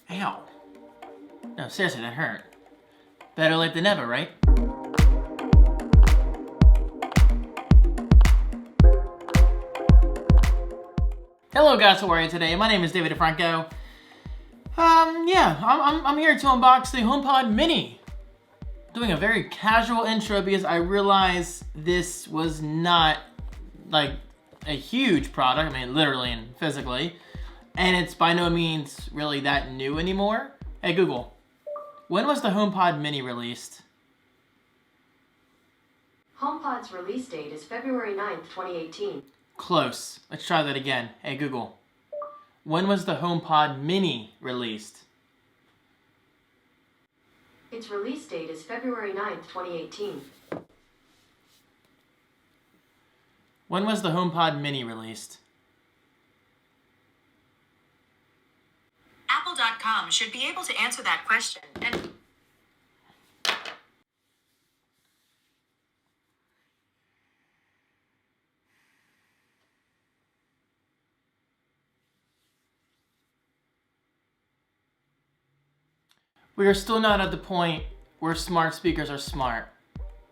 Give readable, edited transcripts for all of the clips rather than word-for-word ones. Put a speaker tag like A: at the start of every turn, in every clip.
A: Ow. No, seriously, that hurt. Better late than never, right? Hello guys, how are you today? My name is David Franco. I'm here to unbox the HomePod Mini. Doing a very casual intro because I realized this was not like a huge product, I mean literally and physically, and it's by no means really that new anymore. Hey Google, when was the HomePod Mini released?
B: HomePod's release date is February 9th, 2018.
A: Close. Let's try that again. Hey Google, when was the HomePod Mini released?
B: Its release date is February 9th, 2018.
A: When was the HomePod Mini released?
C: Apple.com should be able to answer that question. And
A: we are still not at the point where smart speakers are smart.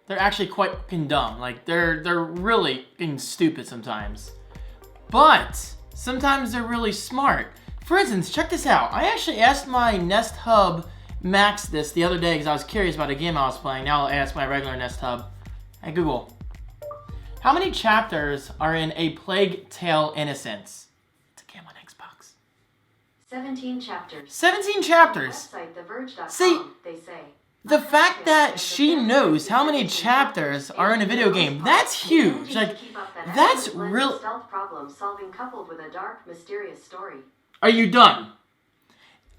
A: They're actually quite fucking dumb. Like, they're really fucking stupid sometimes. But sometimes they're really smart. For instance, check this out. I actually asked my Nest Hub Max this the other day because I was curious about a game I was playing. Now I'll ask my regular Nest Hub. Hey Google, how many chapters are in A Plague Tale Innocence? It's a game on Xbox.
B: 17 chapters.
A: 17 chapters.
B: On the website, TheVerge.com,
A: See,
B: they say.
A: the fact that she knows how many chapters are in a video game, that's huge. Like, that's real.
B: Stealth problem solving coupled with a dark, mysterious story.
A: Are you done?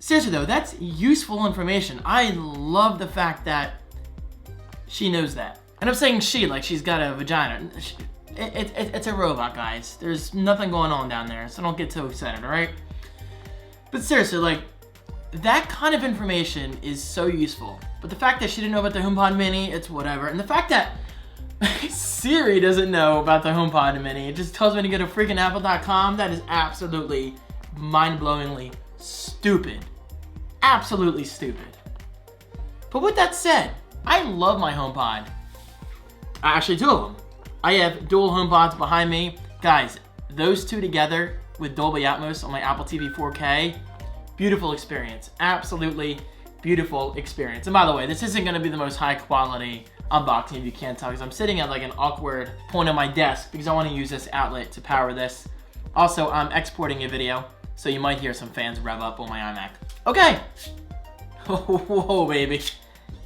A: Seriously though, that's useful information. I love the fact that she knows that. And I'm saying she, like she's got a vagina. It's a robot, guys. There's nothing going on down there, so don't get too excited, alright? But seriously, like, that kind of information is so useful. But the fact that she didn't know about the HomePod Mini, it's whatever. And the fact that Siri doesn't know about the HomePod Mini, it just tells me to go to freaking Apple.com, that is absolutely mind-blowingly stupid. Absolutely stupid. But with that said, I love my HomePod. Actually, two of them. I have dual HomePods behind me. Guys, those two together with Dolby Atmos on my Apple TV 4K, beautiful experience. Absolutely beautiful experience. And by the way, this isn't gonna be the most high quality unboxing if you can't tell, because I'm sitting at like an awkward point on my desk because I wanna use this outlet to power this. Also, I'm exporting a video, so you might hear some fans rev up on my iMac. Okay. Whoa, baby.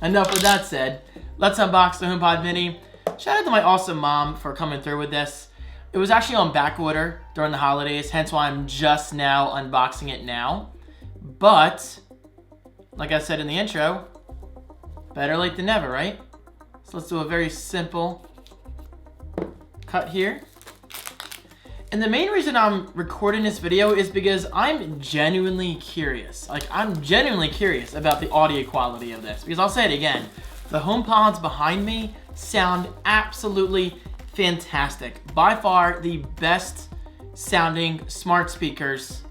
A: Enough with that said. Let's unbox the HomePod Mini. Shout out to my awesome mom for coming through with this. It was actually on back order during the holidays, hence why I'm just now unboxing it now. But, like I said in the intro, better late than never, right? So let's do a very simple cut here. And the main reason I'm recording this video is because I'm genuinely curious. Like, I'm genuinely curious about the audio quality of this. Because I'll say it again, the HomePods behind me sound absolutely fantastic. By far the best sounding smart speakers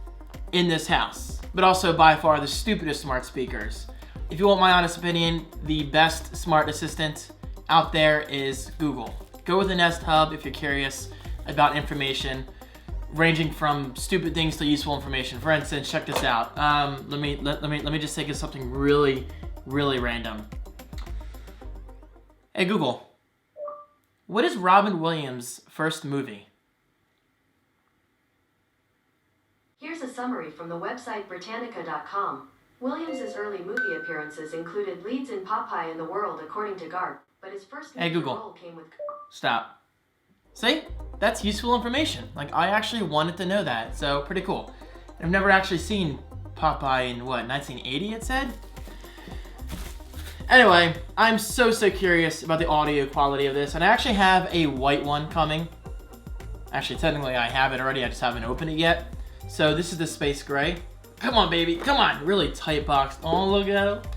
A: in this house. But also by far the stupidest smart speakers. If you want my honest opinion, the best smart assistant out there is Google. Go with the Nest Hub if you're curious about information ranging from stupid things to useful information. For instance, check this out. Let me just take something really random. Hey Google, what is Robin Williams' first movie?
B: Here's a summary from the website Britannica.com. Williams' early movie appearances included leads in Popeye in the World according to Garp, but his first
A: Hey
B: major
A: Google,
B: role came with...
A: Stop. See? That's useful information. Like, I actually wanted to know that, so pretty cool. I've never actually seen Popeye in, what, 1980 it said? Anyway, I'm so curious about the audio quality of this, and I actually have a white one coming. Actually, technically I have it already, I just haven't opened it yet. So this is the space gray. Come on, baby, come on. Really tight box. Oh, look at it.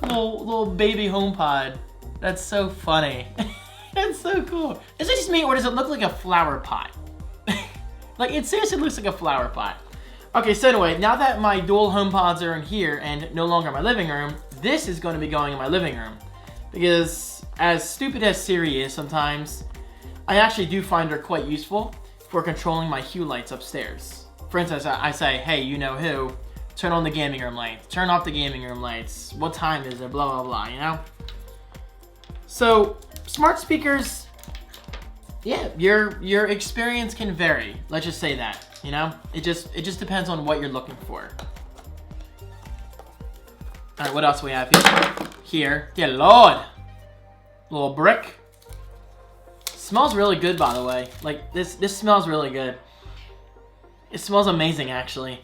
A: Little baby HomePod. That's so funny. That's so cool. Is it just me, or does it look like a flower pot? Like, it seriously looks like a flower pot. Okay, so anyway, now that my dual HomePods are in here and no longer in my living room, this is going to be going in my living room. Because as stupid as Siri is sometimes, I actually do find her quite useful for controlling my hue lights upstairs. For instance, I say, hey, you know who, turn on the gaming room lights, turn off the gaming room lights, what time is it, blah, blah, blah, you know? So, smart speakers, yeah, your experience can vary. Let's just say that, you know? It just depends on what you're looking for. All right, what else do we have here? Dear Lord, little brick. Smells really good, by the way. Like this smells really good. It smells amazing, actually.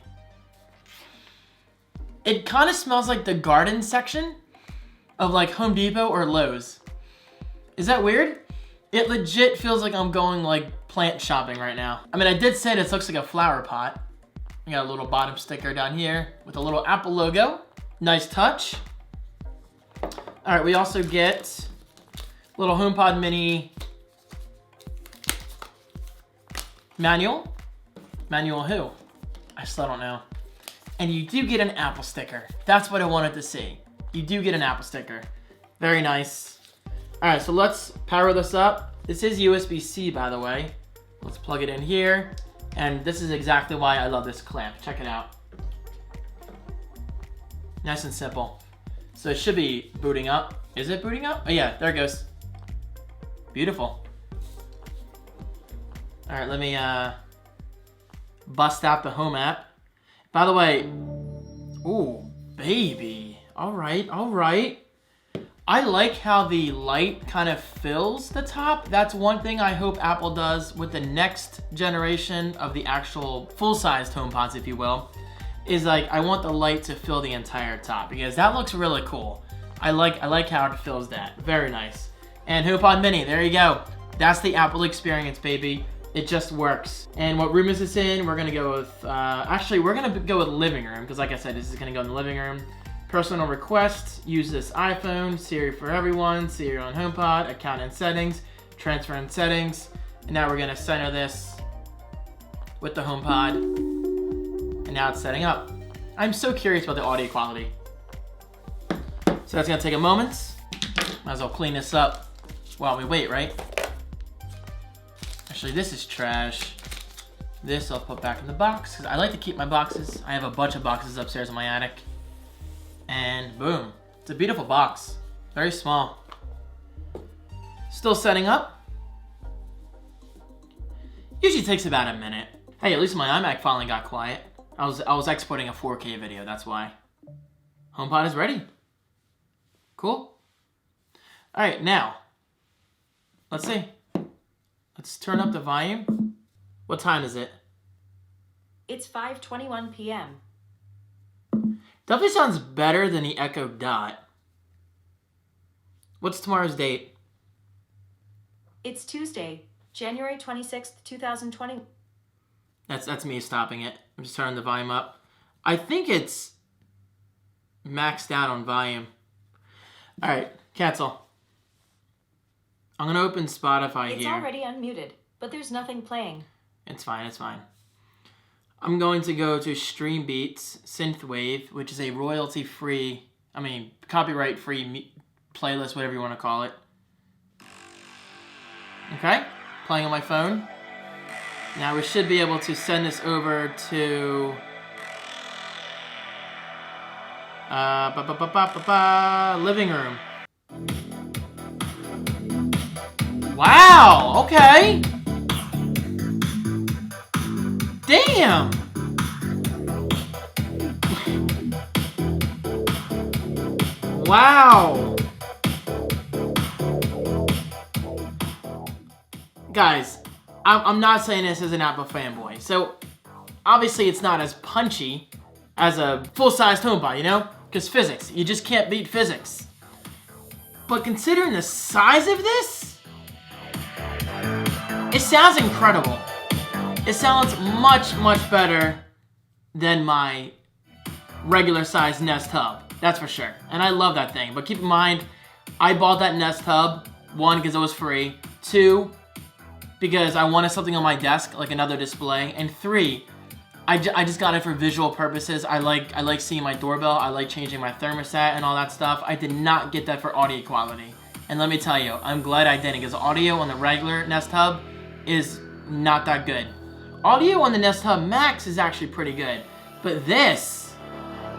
A: It kind of smells like the garden section of like Home Depot or Lowe's. Is that weird? It legit feels like I'm going like plant shopping right now. I mean, I did say this looks like a flower pot. We got a little bottom sticker down here with a little Apple logo. Nice touch. All right, we also get a little HomePod mini manual. Manual who? I still don't know. And you do get an Apple sticker. That's what I wanted to see. You do get an Apple sticker. Very nice. All right, so let's power this up. This is USB-C, by the way. Let's plug it in here. And this is exactly why I love this clamp. Check it out. Nice and simple. So it should be booting up. Is it booting up? Oh yeah, there it goes. Beautiful. All right, let me bust out the Home app. By the way, ooh, baby. All right, all right. I like how the light kind of fills the top. That's one thing I hope Apple does with the next generation of the actual full-sized HomePods, if you will, is like I want the light to fill the entire top because that looks really cool. I like how it fills that. Very nice. And HomePod Mini, there you go. That's the Apple experience, baby. It just works. And what room is this in? We're gonna go with, actually we're gonna go with living room because like I said, this is gonna go in the living room. Personal request, use this iPhone, Siri for everyone, Siri on HomePod, account and settings, transfer and settings. And now we're gonna center this with the HomePod. And now it's setting up. I'm so curious about the audio quality. So that's gonna take a moment. Might as well clean this up while we wait, right? Actually, this is trash. This I'll put back in the box because I like to keep my boxes. I have a bunch of boxes upstairs in my attic. And boom, it's a beautiful box. Very small. Still setting up. Usually takes about a minute. Hey, at least my iMac finally got quiet. I was exporting a 4K video, that's why. HomePod is ready. Cool. All right, now, let's see. Let's turn up the volume. What time is it?
C: It's 5:21 p.m.
A: Definitely sounds better than the Echo Dot. What's tomorrow's date?
C: It's Tuesday, January 26th, 2020.
A: That's me stopping it. I'm just turning the volume up. I think it's maxed out on volume. All right, cancel. I'm gonna open Spotify
C: It's
A: here.
C: already unmuted, but there's nothing playing.
A: It's fine, it's fine. I'm going to go to Stream Beats Synthwave, which is a royalty-free, copyright-free playlist, whatever you want to call it. Okay, playing on my phone. Now we should be able to send this over to living room. Wow, okay. Damn! Wow! Guys, I'm not saying this as an Apple fanboy. So, obviously it's not as punchy as a full-sized HomePod, you know? Because physics. You just can't beat physics. But considering the size of this, it sounds incredible. It sounds much, much better than my regular size Nest Hub. That's for sure. And I love that thing. But keep in mind, I bought that Nest Hub, 1, because it was free, 2, because I wanted something on my desk, like another display, and 3, I just got it for visual purposes. I like seeing my doorbell. I like changing my thermostat and all that stuff. I did not get that for audio quality. And let me tell you, I'm glad I didn't, because audio on the regular Nest Hub is not that good. Audio on the Nest Hub Max is actually pretty good. But this,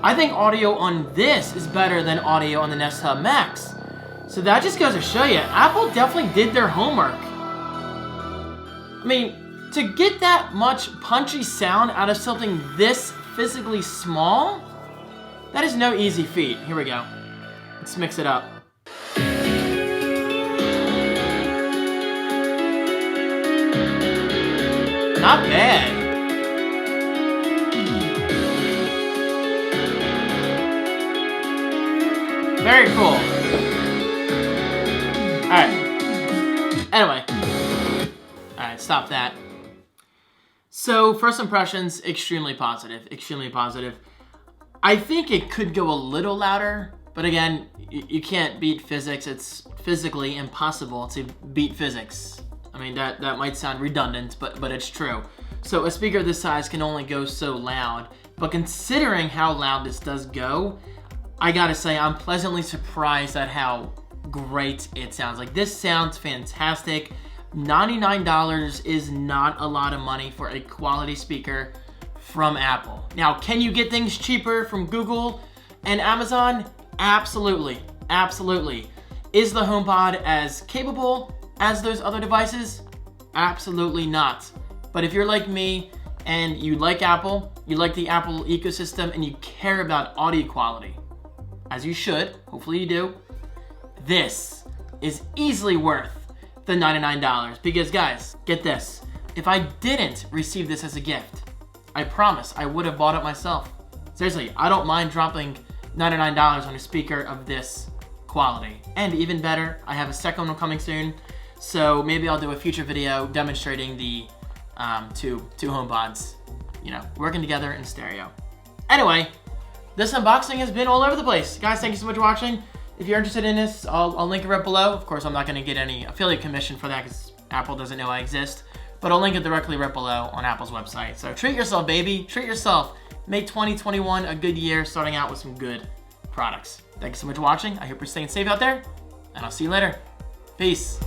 A: I think audio on this is better than audio on the Nest Hub Max. So that just goes to show you, Apple definitely did their homework. I mean, to get that much punchy sound out of something this physically small, that is no easy feat. Here we go. Let's mix it up. Not bad. Very cool. Alright. Anyway. Alright, stop that. So, first impressions, extremely positive. Extremely positive. I think it could go a little louder, but again, you can't beat physics. It's physically impossible to beat physics. I mean, that might sound redundant, but it's true. So a speaker this size can only go so loud, but considering how loud this does go, I gotta say I'm pleasantly surprised at how great it sounds. Like, this sounds fantastic. $99 is not a lot of money for a quality speaker from Apple. Now, can you get things cheaper from Google and Amazon? Absolutely, absolutely. Is the HomePod as capable as those other devices? Absolutely not. But if you're like me and you like Apple, you like the Apple ecosystem, and you care about audio quality, as you should, hopefully you do, this is easily worth the $99. Because guys, get this, if I didn't receive this as a gift, I promise I would have bought it myself. Seriously, I don't mind dropping $99 on a speaker of this quality. And even better, I have a second one coming soon, so maybe I'll do a future video demonstrating the two HomePods, you know, working together in stereo. Anyway, this unboxing has been all over the place. Guys, thank you so much for watching. If you're interested in this, I'll link it right below. Of course, I'm not going to get any affiliate commission for that because Apple doesn't know I exist. But I'll link it directly right below on Apple's website. So treat yourself, baby. Treat yourself. Make 2021 a good year, starting out with some good products. Thank you so much for watching. I hope you're staying safe out there, and I'll see you later. Peace.